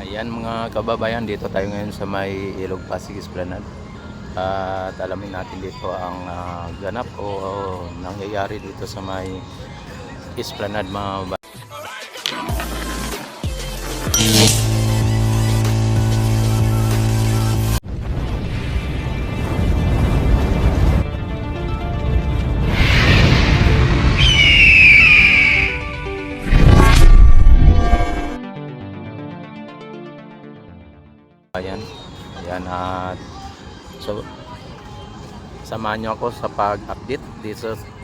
Ayan mga kababayan, dito tayo ngayon sa may Ilog Pasig Esplanade. At alamin natin dito ang ganap o nangyayari dito sa may Esplanade mga kababayan. Ayan at so samahan nyo ako sa pag-update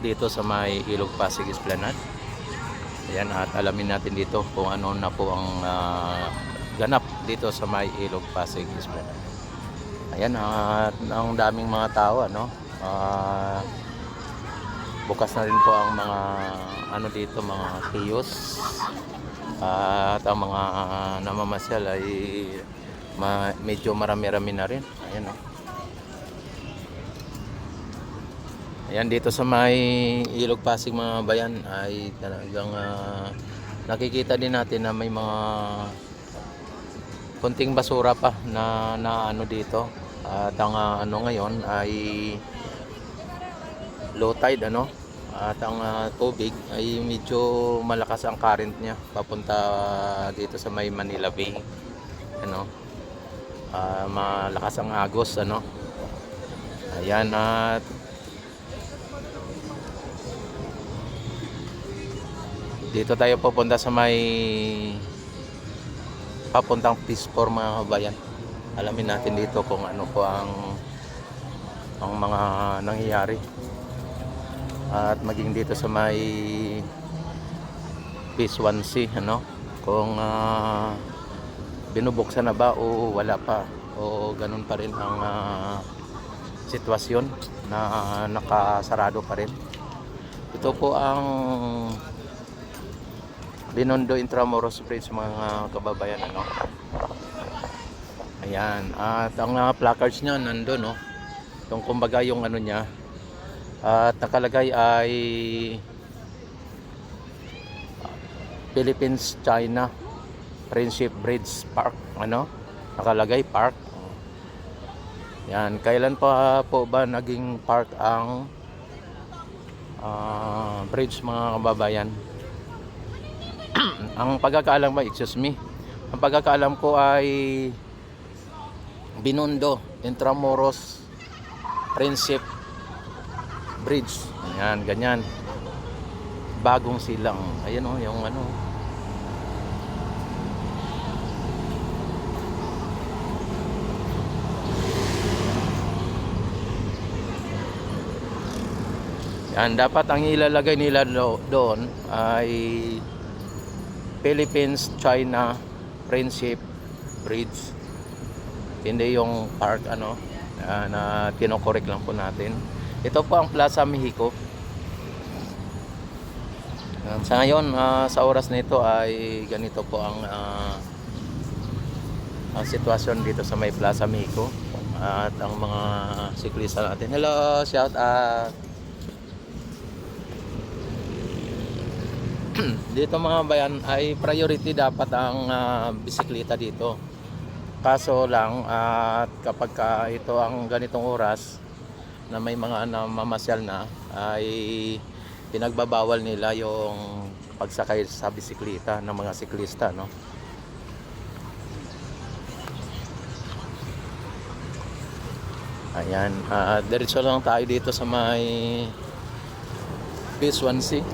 dito sa may Ilog Pasig Esplanade. Ayan at alamin natin dito kung ano na po ang ganap dito sa may Ilog Pasig Esplanade. Ayan at ang daming mga tao ano. Bukas na rin po ang mga ano dito, mga kiosk at ang mga namamasyal ay medyo marami-rami na rin. Ayan oh. Ayan dito sa may Ilog Pasig mga bayan ay talagang nakikita din natin na may mga konting basura pa na ano dito. At ang ano ngayon ay low tide ano. At ang tubig ay medyo malakas ang current niya papunta dito sa may Manila Bay. Ano? Malakas ang agos ano. Ayan at dito tayo pupunta sa may papuntang Peace 4 mga kabayan. Alamin natin dito kung ano po ang mga nangyayari at maging dito sa may Peace 1C ano, kung binubuksan na ba o wala pa o ganun pa rin ang sitwasyon na nakasarado pa rin. Ito po ang Binondo Intramuros Bridge mga kababayan ano. Ayan at ang placards niya nandun no. Yung kumbaga yung ano niya at nakalagay ay Philippines China Friendship Bridge Park ano, nakalagay park. Yan, kailan pa po ba naging park ang bridge mga kababayan? Ang pagkakaalam ba, excuse me, ang pagkakaalam ko ay Binondo Intramuros Friendship Bridge. Ayan, ganyan. Bagong silang. Ayan o, yung ano. Yan, dapat ang ilalagay nila doon ay Philippines China Friendship Bridge. Hindi yung park ano na kinokorek lang po natin. Ito po ang Plaza Mexico. Sa ngayon sa oras nito ay ganito po ang sitwasyon dito sa may Plaza Mexico at ang mga siklista natin. Hello, shout out. Dito mga bayan ay priority dapat ang bisikleta dito. Kaso lang at kapag ito ang ganitong oras na may mga namamasyal na ay pinagbabawal nila yung pagsakay sa bisikleta ng mga siklista no. Ayan, diretso lang tayo dito sa may Peace 1C.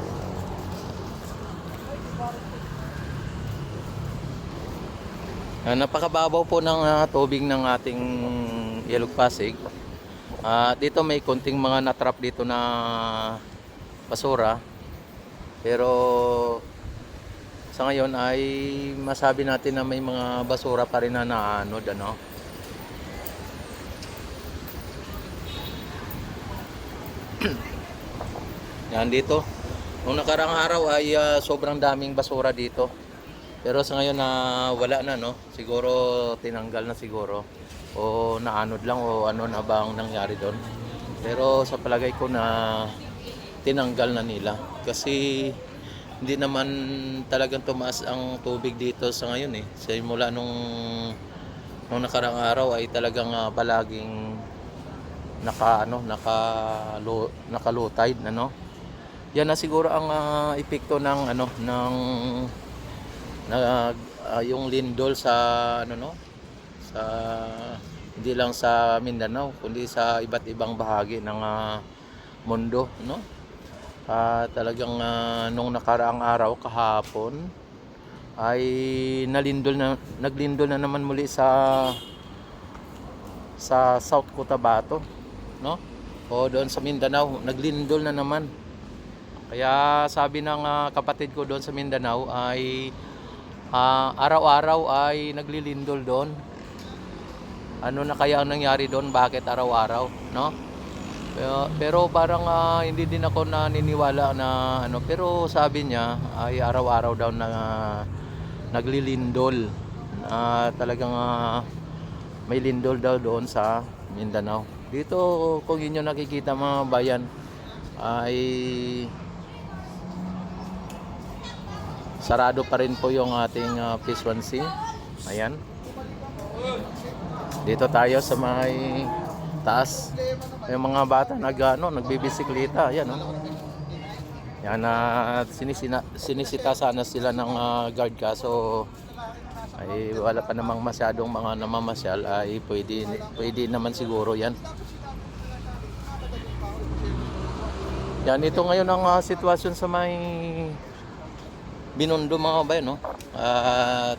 Napakababaw po ng tubig ng ating Ilog Pasig. Dito may konting mga natrap dito na basura. Pero sa ngayon ay masabi natin na may mga basura pa rin na naanod ano. Yan dito. Nung nakarang araw ay sobrang daming basura dito. Pero sa ngayon na wala na no. Siguro tinanggal na siguro o naanod lang o ano na bang nangyari doon. Pero sa palagay ko na tinanggal na nila kasi hindi naman talagang tumaas ang tubig dito sa ngayon eh. Simula nung nakarang araw ay talagang palaging naka low tide ano. Yan na siguro ang epekto ng yung lindol sa sa hindi lang sa Mindanao kundi sa iba't ibang bahagi ng mundo no. Talagang nung nakaraang araw kahapon ay naglindol na naman muli sa South Cotabato no, o doon sa Mindanao naglindol na naman. Kaya sabi ng kapatid ko doon sa Mindanao ay araw-araw ay naglilindol doon. Ano na kaya ang nangyari doon, bakit araw-araw no? Pero parang hindi din ako naniniwala na pero sabi niya ay araw-araw daw na naglilindol. Talagang may lindol daw doon sa Mindanao. Dito kung inyo nakikita mga bayan ay sarado pa rin po yung ating Phase 1C. Ayan. Dito tayo sa may taas. Yung mga bata nagbibisikleta. Ayan Yan sinisita sana sila ng guard kaso ay wala pa namang masyadong mga namamasyal ay pwede naman siguro yan. Yan ito ngayon ang sitwasyon sa may Binondo mga bayan no. At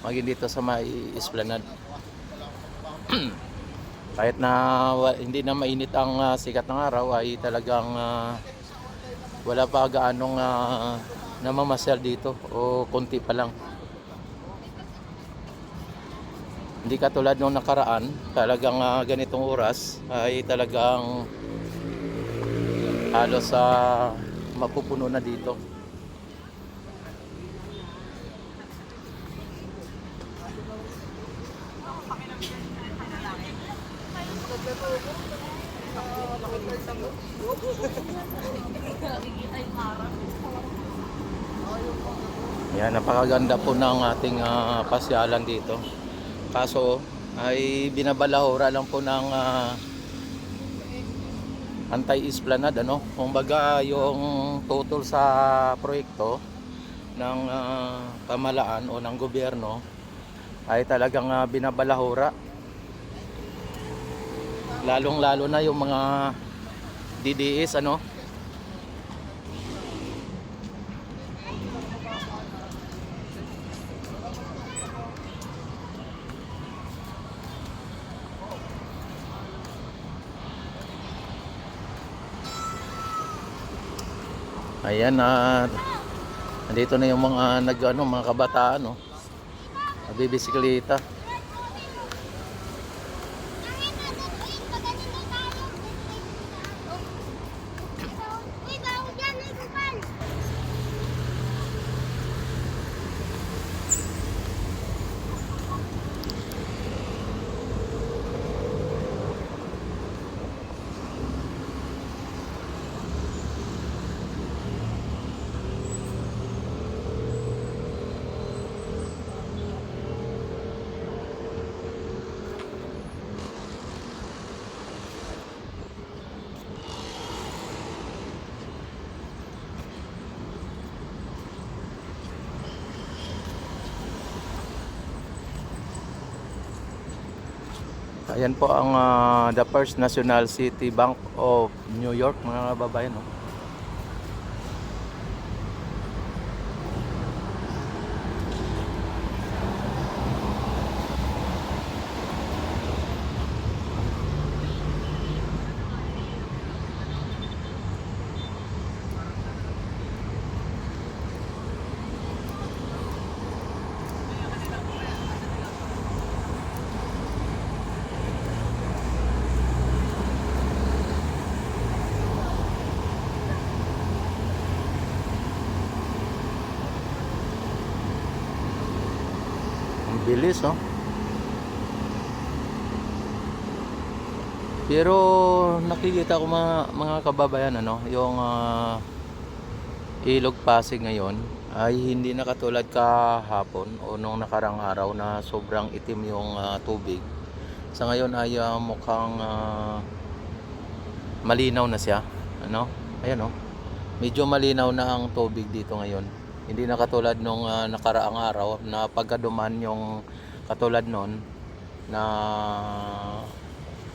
maging dito sa may Esplanade. Kahit na hindi na mainit ang sikat ng araw ay talagang wala pa gaanong namamasyal dito o konti pa lang. Hindi katulad nung nakaraan, talagang ganitong oras ay talagang halos mapupuno na dito. Yan, napakaganda po ng ating pasyalan dito. Kaso ay binabalahura lang po ng anti-esplanade ano. Kumbaga yung total sa proyekto ng pamahalaan o ng gobyerno ay talagang binabalahura. Lalong-lalo na yung mga DDS ano. Ayan nandito na yung mga mga kabataan no. Nagbibisikleta. Ayan po ang the First National City Bank of New York mga kababayan no. Bilis oh. Pero nakikita ko mga kababayan ano, yung Ilog Pasig ngayon ay hindi na katulad kahapon o nung nakarang araw na sobrang itim yung tubig. Sa ngayon ay mukhang malinaw na siya. Ano? Ayan oh. Medyo malinaw na ang tubig dito ngayon. Hindi na katulad nung nakaraang araw na pagkaduman yung katulad nun na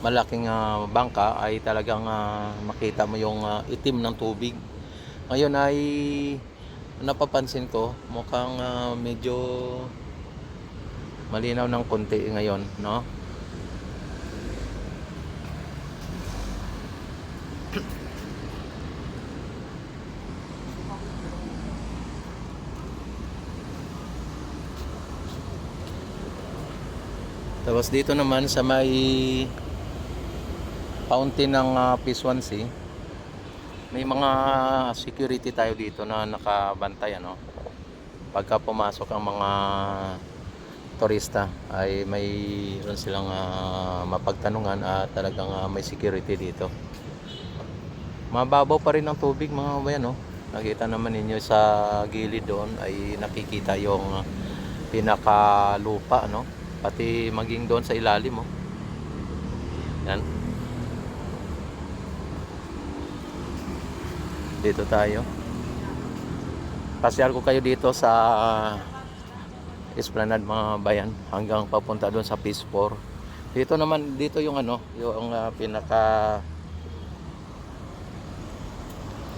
malaking bangka ay talagang makita mo yung itim ng tubig. Ngayon ay napapansin ko mukhang medyo malinaw ng konti ngayon, no? Tapos dito naman sa may fountain ng Piswan Sea, may mga security tayo dito na nakabantay, ano? Pagka pumasok ang mga turista ay mayroon silang mapagtanungan at talagang may security dito. Mababaw pa rin ang tubig mga kabayan, no? Nakita naman ninyo sa gilid doon ay nakikita yung pinakalupa, no? Pati maging doon sa ilalim, oh. Yan. Dito tayo. Pasyal ko kayo dito sa Esplanade mga bayan hanggang papunta doon sa Phase 4. Dito naman, dito yung yung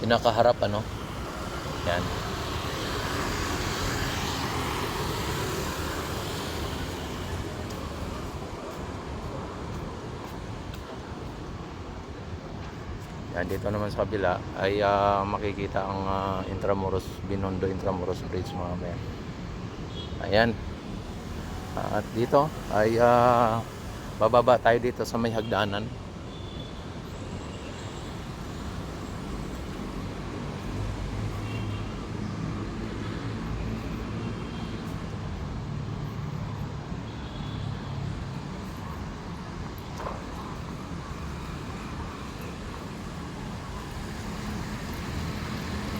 pinakaharap, ano. Yan. Yan, dito naman sa kabila ay makikita ang Binondo Intramuros Bridge mga kabayan. Ayan. At dito ay bababa tayo dito sa may hagdanan.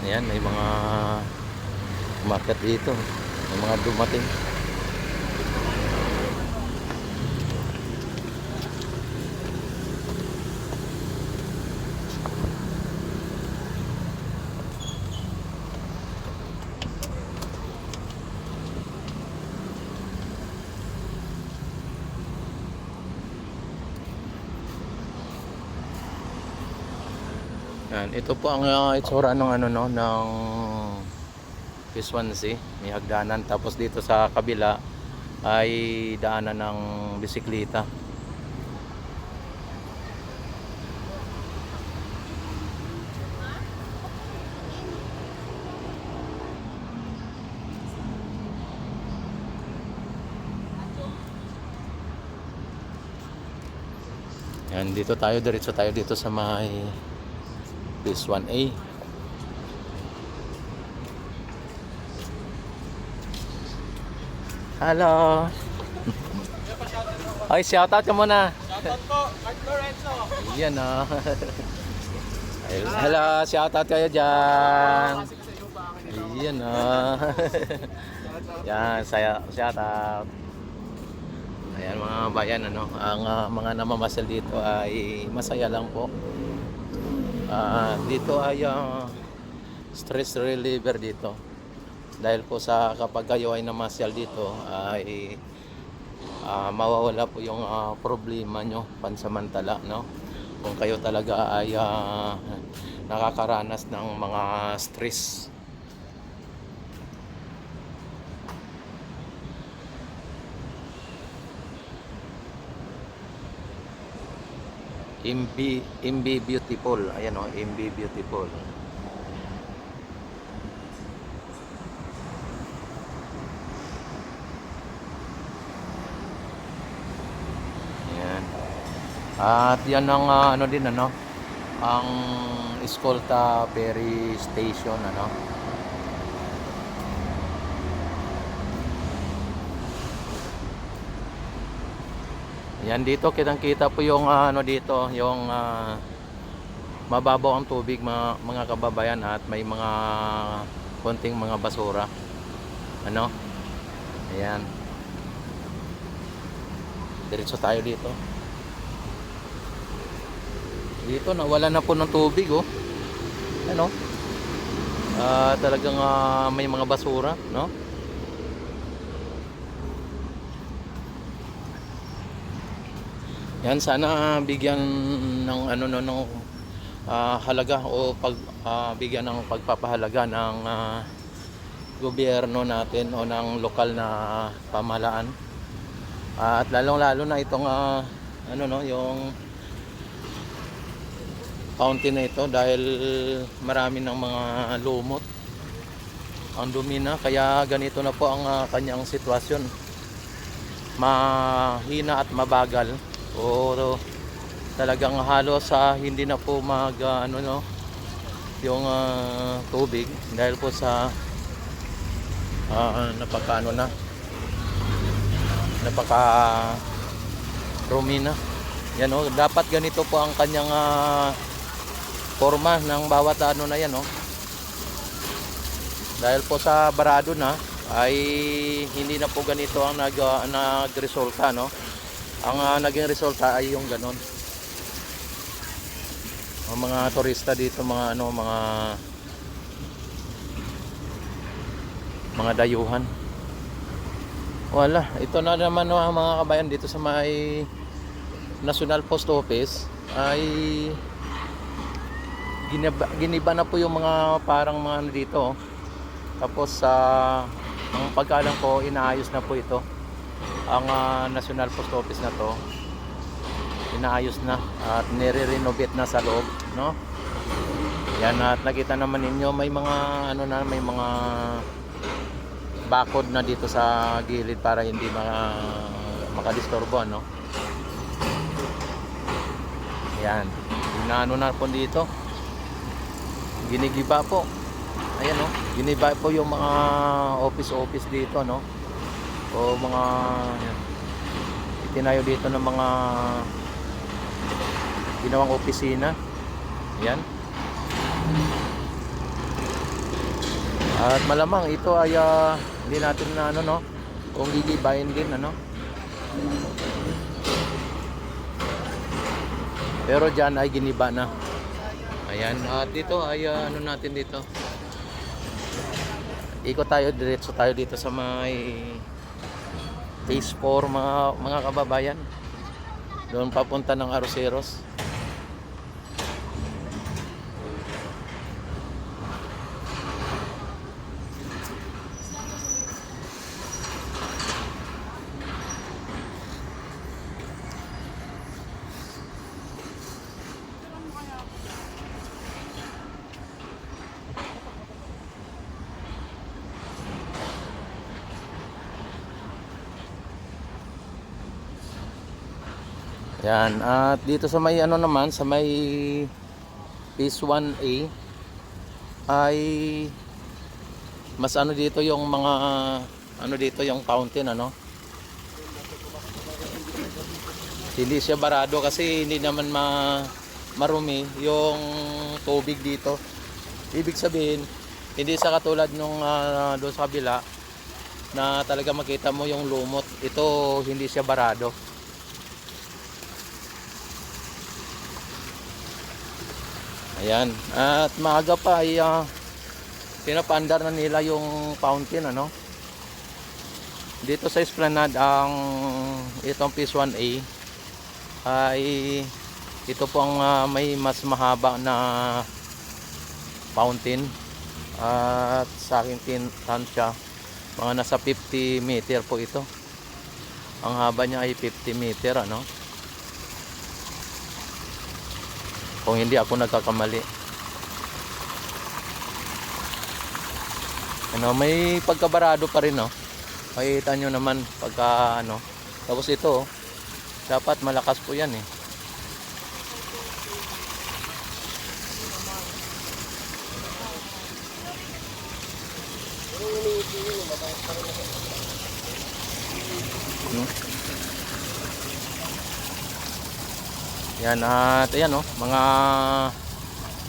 Ayan, may mga umakyat dito. May mga dumating. Yan, ito po ang itsura ng ng Piswan Sea. May hagdanan, tapos dito sa kabila ay daanan ng bisikleta. Yan, diretso tayo dito sa may Phase 1A. Hello. Ay, shoutout ka muna. Shoutout po, Mark Lorenzo. Yan Hello, shoutout kayo dyan. Yan Yan, shoutout. Ayan mga bayan, ang mga namamasal dito ay masaya lang po. Dito ay stress reliever dito. Dahil po sa kapag kayo ay namasyal dito ay mawawala po yung problema nyo pansamantala, no? Kung kayo talaga ay nakakaranas ng mga stress. MB Beautiful. Ayan MB Beautiful. Ayan. At yan ang ang Escolta Ferry Station, Yan, dito kitang-kita po yung dito, yung mababaw ang tubig mga kababayan, at may mga konting mga basura. Ano? Ayan. Diretso tayo dito. Dito nawala na po ng tubig, oh. Ano? Talagang may mga basura, no? Yan, sana bigyan ng ano no, ng halaga, o bigyan ng pagpapahalaga ng gobyerno natin o ng lokal na pamahalaan. At lalong-lalo na itong ano no, yung fountain na ito, dahil marami ng mga lumot, ang dumi na, kaya ganito na po ang kanyang sitwasyon. Mahina at mabagal, o talagang halos hindi na po ano no, yung tubig, dahil po sa napaka rumi na. Yan, oh, dapat ganito po ang kanyang forma ng bawat ano na yan, oh. Dahil po sa barado na ay hindi na po ganito ang nagresulta, no. Ang naging resulta ay yung ganon. Ang mga turista dito, mga ano, mga dayuhan. Wala, ito na naman, no, mga kabayan, dito sa may National Post Office ay giniba na po yung mga parang mga ano dito, oh. Tapos ang pagkalam ko, inaayos na po ito. Ang National Post Office na to, inaayos na at nire-renovate na sa loob, no? Yan, at nakita naman ninyo may mga ano na, may mga bakod na dito sa gilid para hindi makadisturbo, no? Yan, inaano na po dito, ginigiba po. Ayan, no, giniba po yung mga office dito, no? O mga yan, itinayo dito ng mga ginawang opisina. Yan. At malamang ito ay hindi natin na ano, no, kung gigibayin din, ano. Pero dyan ay giniba na. Ayan, at dito ay ano natin dito, ikot tayo, diretso tayo dito sa may phase 4, mga kababayan, doon papunta ng Arroceros. Yan, at dito sa may ano naman, sa may phase 1A ay mas ano dito yung mga ano dito, yung fountain, ano. Hindi siya barado kasi hindi naman marumi yung tubig dito. Ibig sabihin, hindi sa katulad nung doon sa kabila na talaga makita mo yung lumot. Ito hindi siya barado. Ayan, at maaga pa ay pinapaandar na nila yung fountain, ano. Dito sa Esplanade, ang itong phase 1A ay ito po ang may mas mahaba na fountain, at sa aking tintansya mga nasa 50 meter po ito. Ang haba niya ay 50 meter, ano, kung hindi ako nagkakamali. Ano, may pagkabarado pa rin, no. Makikita nyo naman pagka ano. Tapos ito, dapat malakas po yan, eh. Yan, at ayan, oh, mga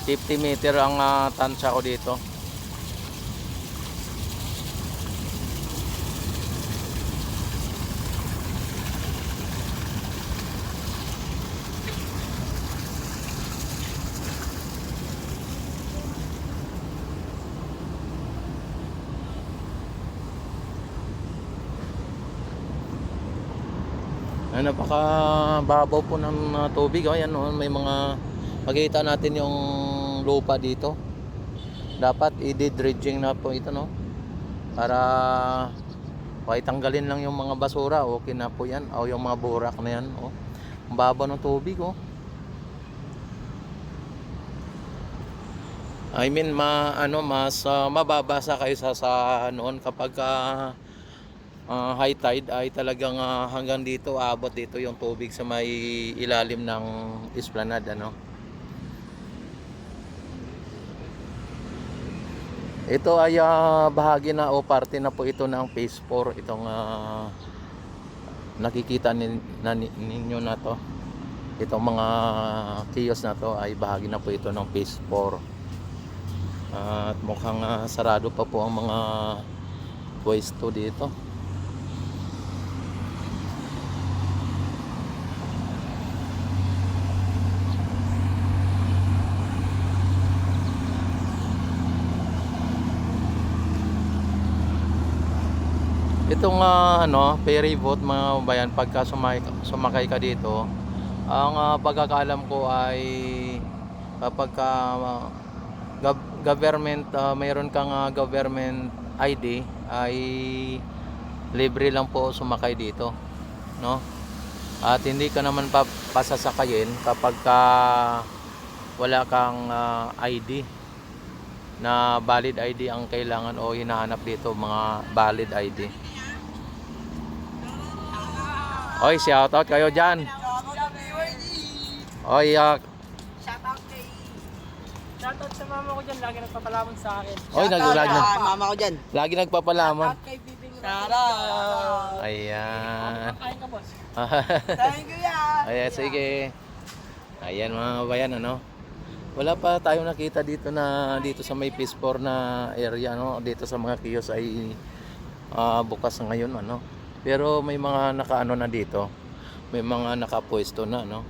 50 meter ang tansya ko dito. Napakababaw po ng tubig. Ayan, oh, may mga makikita natin yung lupa dito. Dapat i-dredging na po ito, no? Para pakitanggalin lang yung mga basura. Okay na po yan. O yung mga burak na yan. Oh. Ang baba ng tubig, oh. I mean, mas mababasa kayo sa noon kapag high tide ay talagang hanggang dito, abot dito yung tubig sa may ilalim ng esplanade, ano. Ito ay bahagi na o parte na po ito ng phase 4, itong nakikita ninyo na to. Itong mga kiosk na to ay bahagi na po ito ng phase 4. At mukhang sarado pa po ang mga pwesto dito. Itong ferry boat, mga bayan, pagka sumakay ka dito, ang pagkakaalam ko ay kapag government, mayroon kang government ID, ay libre lang po sumakay dito, no? At hindi ka naman pasasakayin kapag wala kang ID, na valid ID ang kailangan o hinahanap dito, mga valid ID. Oy, shoutout kayo dyan. Oy, Shoutout sa mama ko dyan, lagi nagpapalamon sa akin. oy, Mama ko dyan. lagi nagpapalamon. Shoutout kay Bibing. Shoutout. Ayan. Kain ka, boss. Thank you yan. Ayan, sige. Ayan mga bayan, ano. Wala pa tayong nakita dito sa may phase 4 na area, no. Dito sa mga kiosk ay bukas ngayon, ano. Pero may mga nakaano na dito. May mga nakapwesto na, no.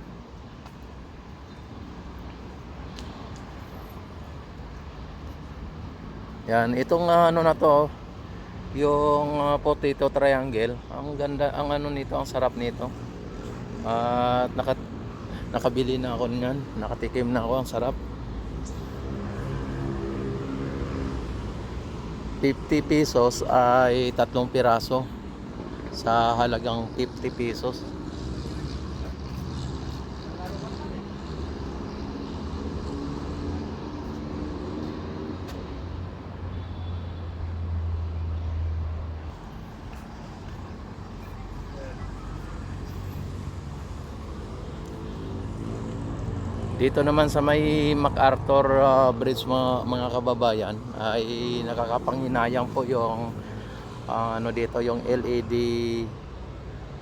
Yan, itong ano na to, yung potato triangle, ang ganda, ang ano nito, ang sarap nito. At nakabili na ako niyan, nakatikim na ako, ang sarap. 50 pesos ay 3 piraso sa halagang 50 pesos. Dito naman sa may MacArthur Bridge, mga kababayan, ay nakakapanghinayang po yung ano dito, yung LED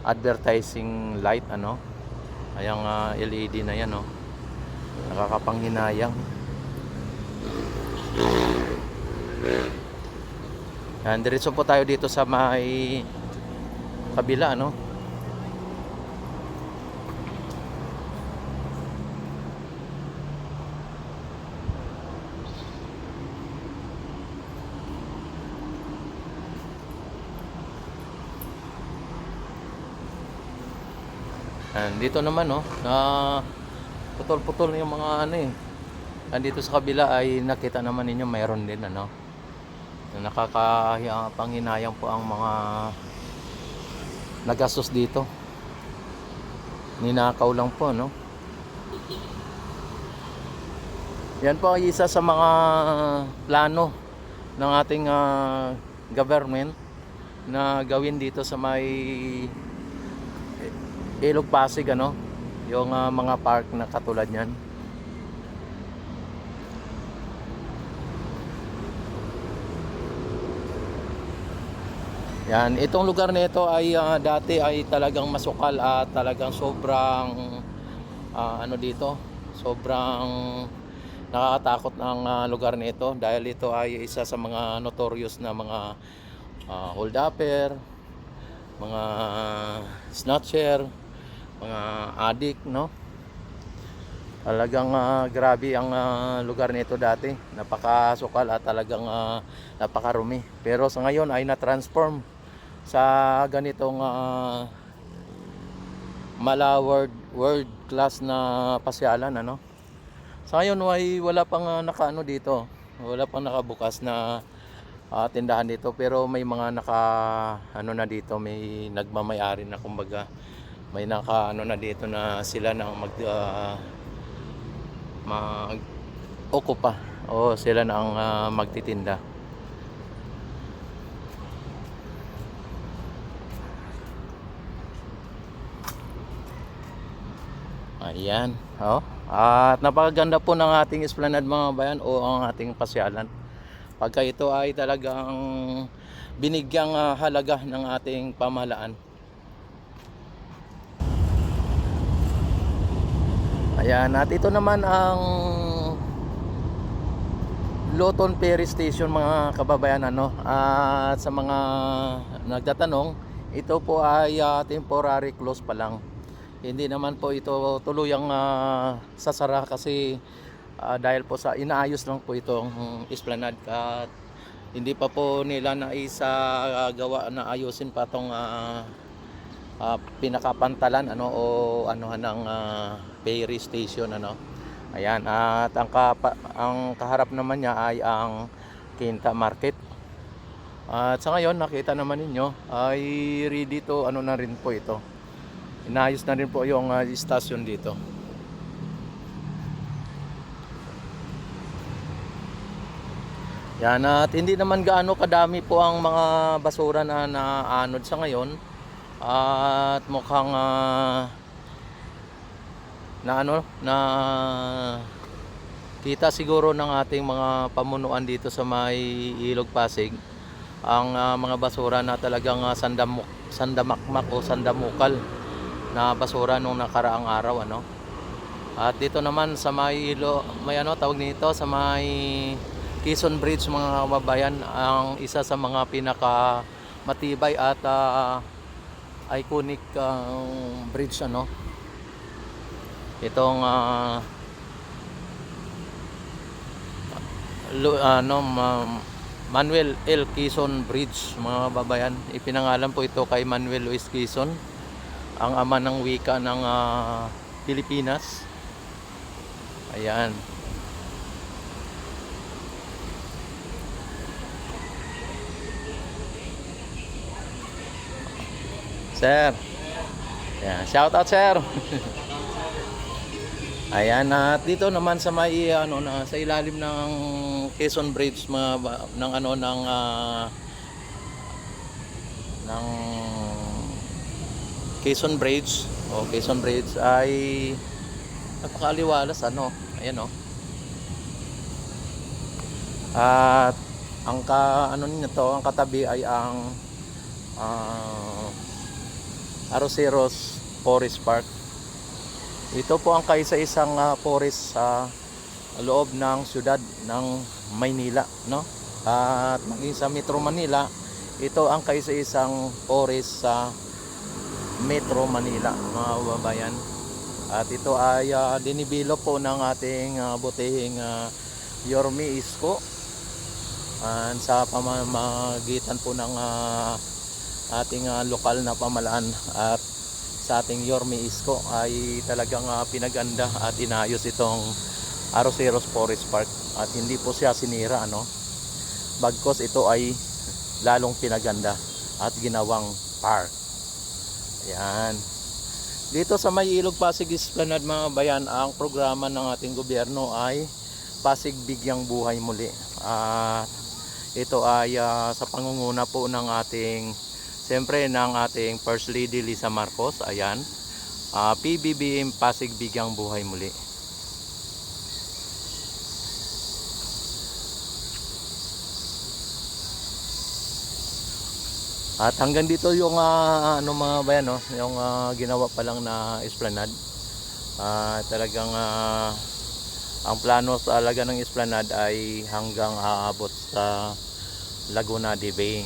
advertising light, ano. Ayang LED na yan, no. Nakakapanghinayang. Yan, diretso po tayo dito sa may kabila, no. And dito naman, no, na putol-putol yung mga ano eh. Andito sa kabila ay nakita naman ninyo mayroon din, ano. Nakakapanghinayang po ang mga nagastos dito. Ninakaw lang po, no. Yan po ay isa sa mga plano ng ating government na gawin dito sa may Ilog Pasig, ano, yung mga park na katulad niyan. Yan, itong lugar nito ay dati ay talagang masukal at talagang sobrang ano dito, sobrang nakakatakot ang lugar nito dahil ito ay isa sa mga notorious na mga hold-upper, mga snatcher, mga addict, no? Talagang grabe ang lugar nito dati. Napakasukal at talagang napakarumi. Pero sa ngayon ay na-transform sa ganitong world class na pasyalan, ano. Sa ngayon ay wala pang nakaano dito. Wala pang nakabukas na tindahan dito, pero may mga na dito, may nagmamay-ari na, kumbaga may naka na dito na sila nang mag-okupa o sila na ang magtitinda. Ayan, oh. At napakaganda po ng ating esplanade, mga bayan, o ang ating pasyalan. Pagka ito ay talagang binigyang halaga ng ating pamahalaan. Ayan, at ito naman ang Loton Ferry Station, mga kababayan, ano. At sa mga nagtatanong, ito po ay temporary close pa lang. Hindi naman po ito tuluyang sasara kasi dahil po sa inaayos lang po itong esplanade at hindi pa po nila gawa na ayusin pa tong pinakapantalan, ano, o ano ng ferry station, ano. Ayan, at ang kaharap naman niya ay ang Quinta Market. At sa ngayon nakita naman ninyo ay ready to ano na rin po ito. Inayos na rin po yung station dito. Yan, at hindi naman gaano kadami po ang mga basura na naanod sa ngayon. At mukhang na kita siguro ng ating mga pamunuan dito sa may Ilog Pasig ang mga basura na talagang sandamakmak o sandamukal na basura nung nakaraang araw, ano. At dito naman sa may tawag nito, sa may Quezon Bridge, mga kababayan, ang isa sa mga pinaka matibay at iconic bridge, ano. Itong Manuel L. Quezon Bridge, mga kababayan. Ipinangalan po ito kay Manuel Luis Quezon, ang ama ng wika ng Pilipinas. Ayan. Sir. Ayan, shout out, sir. Ayan, at dito naman sa may sa ilalim ng Quezon Bridge, ng Quezon Bridge o Quezon Bridge ay napakaliwalas, ano. Ayan, oh. At ang ang katabi ay ang Arroceros Forest Park. Ito po ang kaisa-isang forest sa loob ng siyudad ng Maynila, no? At maging sa Metro Manila, ito ang kaisa-isang forest sa Metro Manila, mga kababayan. At ito ay dinibilo po ng ating butihing Yorme Isko sa pamamagitan po ng ating lokal na pamahalaan. At sa ating Yorme Isko ay talagang pinaganda at inayos itong Arroceros Forest Park, at hindi po siya sinira, ano. Bagkos ito ay lalong pinaganda at ginawang park. Ayan. Dito sa may Ilog Pasig Esplanade, mga bayan, ang programa ng ating gobyerno ay Pasig Bigyang Buhay Muli. Ito ay sa pangunguna po ng ating First Lady Lisa Marcos. Ayan. PBBM Pasig Bigyang Buhay Muli. At hanggang dito yung mga bayan, no, yung ginawa pa lang na esplanade. Talagang Ang plano talaga ng Esplanade ay hanggang aabot sa Laguna de Bay.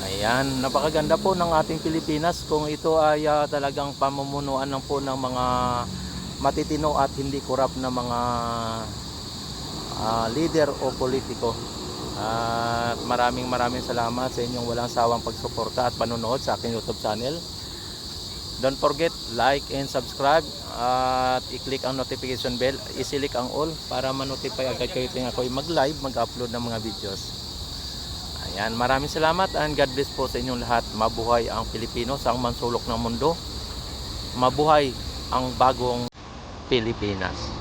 Ayan, napakaganda po ng ating Pilipinas kung ito ay talagang pamumunuan lang po ng mga matitino at hindi korap na mga leader o politiko. At maraming salamat sa inyong walang sawang pagsuporta at panonood sa aking YouTube channel. Don't forget, like and subscribe at i-click ang notification bell, i-select ang all para ma-notify agad kayo tuwing ako'y mag-live, mag-upload ng mga videos. Ayan, maraming salamat and God bless po sa inyong lahat. Mabuhay ang Pilipino sa mansulok ng mundo. Mabuhay ang bagong Pilipinas.